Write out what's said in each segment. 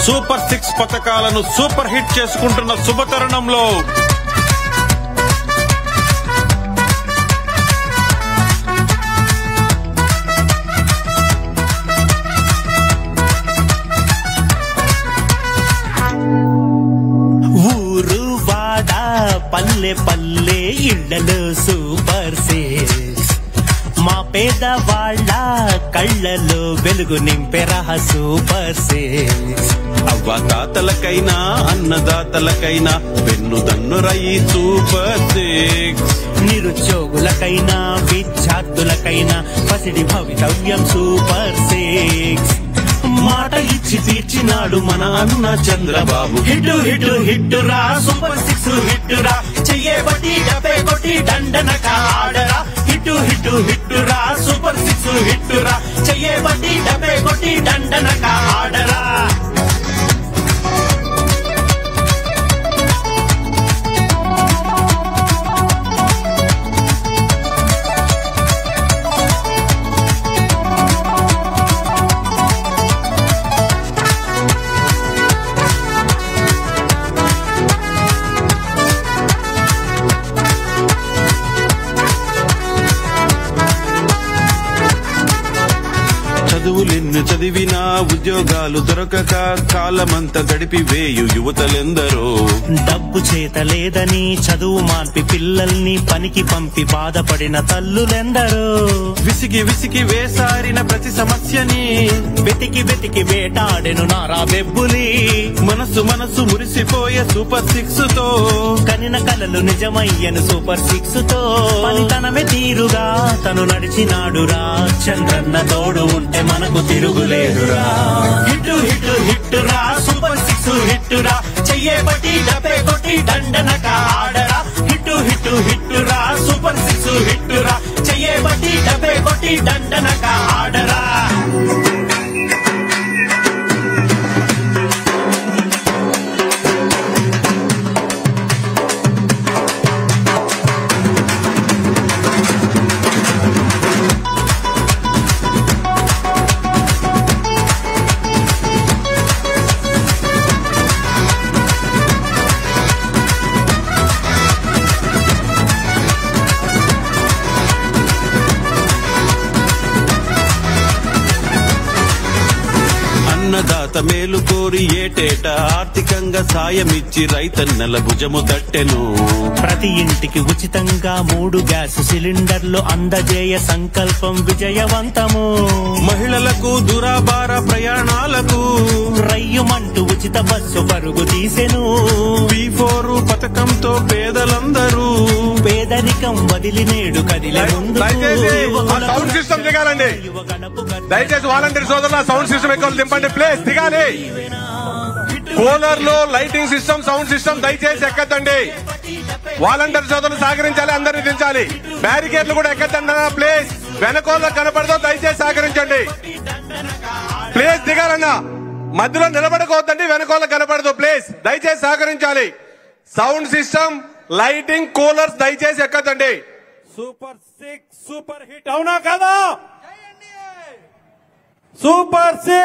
Super 6 పథకాలను super hit చేసుకుంటున్న శుభతరుణంలో ఊరు వాడ పల్లె పల్లె ఇళ్లలో సూపర్ 6 మా పేదవాళ్ళ కళ్ళలో వెలుగు నింపెరా సూపర్ 6 అవ్వదాతలకైనా అన్నదాతలకైనా వెన్నుదన్నురై సూపర్ 6 నిరుద్యోగులకైనా విద్యార్థులకైనా పసిడి భవితవ్యం సూపర్ 6 మాట ఇచ్చి తీర్చినాడు మన అన్న చంద్రబాబు హిట్టు హిట్టు హిట్టురా సూపర్ 6 హిట్టురా చెయ్యబట్టి డబ్బే కొట్టి దండనక ఆడరా హిట్టు హిట్టు హిట్టురా సూపర్ 6 హిట్టురా చెయ్యబట్టి డబ్బే కొట్టి దండనక ఆడరా చదువులెన్ను చదివినా ఉద్యోగాలు దొరకక కాలమంతా గడిపి వేయు యువతలెందరో డబ్బు చేత లేదని చదువు మాన్పి పిల్లల్ని పనికి పంపి బాధపడిన తల్లులెందరో విసిగి విసిగి వేసారిన ప్రతి సమస్యని వెతికి వెతికి వేటాడెను నారా బెబ్బులి మనసు మనసు మురిసిపోయే సూపర్ 6 తో కనిన కలలు నిజమయ్యను సూపర్ 6 తో పనితనమే తీరుగా తను నడిచినాడురా చంద్రన్న తోడు ఉంటే మనకు తిరుగులేదురా హిట్టు హిట్టు హిట్టురా సూపర్ 6 హిట్టురా చెయ్యబట్టి డబ్బే కొట్టి దండనక ఆడరా హిట్టు హిట్టు హిట్టురా సూపర్ 6 హిట్టురా చెయ్యబట్టి డబ్బే కొట్టి దండనక ఆడరా అన్నదాత మేలు కోరి ఏటేటా ఆర్థికంగా సాయమిచ్చి రైతన్నల భుజము తట్టెను ప్రతి ఇంటికి ఉచితంగా 3 గ్యాస్ సిలిండర్లు అందజేయ సంకల్పం విజయవంతము మహిళలకు దురాభార ప్రయాణాలకు రయ్యుమంటూ ఉచిత బస్సు పరుగు తీసెను P4 పథకంతో పేదలందరూ పేదరికం వదిలి నేడు కదిలే ముందు సౌండ్ సిస్టమ్ దిగాలండి. దయచేసి వాలంటీర్ సోదరుల సౌండ్ సిస్టమ్ ఎక్కువ దింపండి. ప్లేస్ దిగాలి. కూలర్ లో లైటింగ్ సిస్టమ్ సౌండ్ సిస్టమ్ దయచేసి ఎక్కద్దండి. వాలంటీర్ సోదరులు సహకరించాలి, అందరినీ దించాలి. బ్యారికేడ్లు కూడా ఎక్కద్దండి. ప్లేస్ వెనకోళ్ళ కనపడదో దయచేసి సహకరించండి. ప్లేస్ దిగాలన్నా మధ్యలో నిలబడుకోవద్దండి, వెనకోళ్ళ కనపడదు. ప్లేస్ దయచేసి సహకరించాలి. సౌండ్ సిస్టమ్ లైటింగ్ కూలర్స్ దయచేసి ఎక్కద్దండి. సూపర్ 6 సూపర్ హిట్ అవునా కదా? సూపర్ 6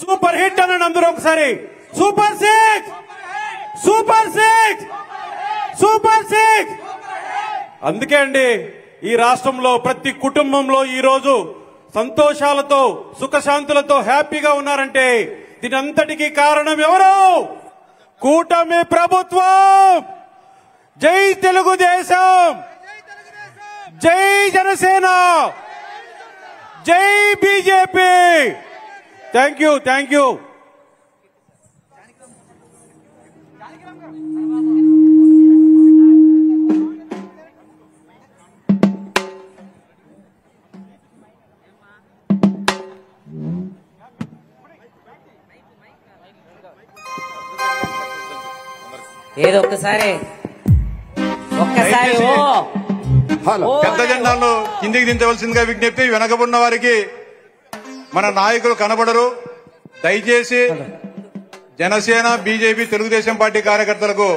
సూపర్ హిట్ అనండి అందరూ ఒకసారి. Super 6 super 6 super 6. అందుకే అండి ఈ రాష్ట్రంలో ప్రతి కుటుంబంలో ఈ రోజు సంతోషాలతో సుఖశాంతులతో హ్యాపీగా ఉన్నారంటే దీనంతటికీ కారణం ఎవరు? కూటమి ప్రభుత్వం. జై తెలుగుదేశం, జై జనసేన, జై BJP. Thank you, thank you. ఏదో ఒక్కసారి పెద్ద జెండాలను కిందికి దించవలసిందిగా విజ్ఞప్తి. వెనకబడిన వారికి మన నాయకులు కనబడరు. దయచేసి జనసేన, బీజేపీ, తెలుగుదేశం పార్టీ కార్యకర్తలకు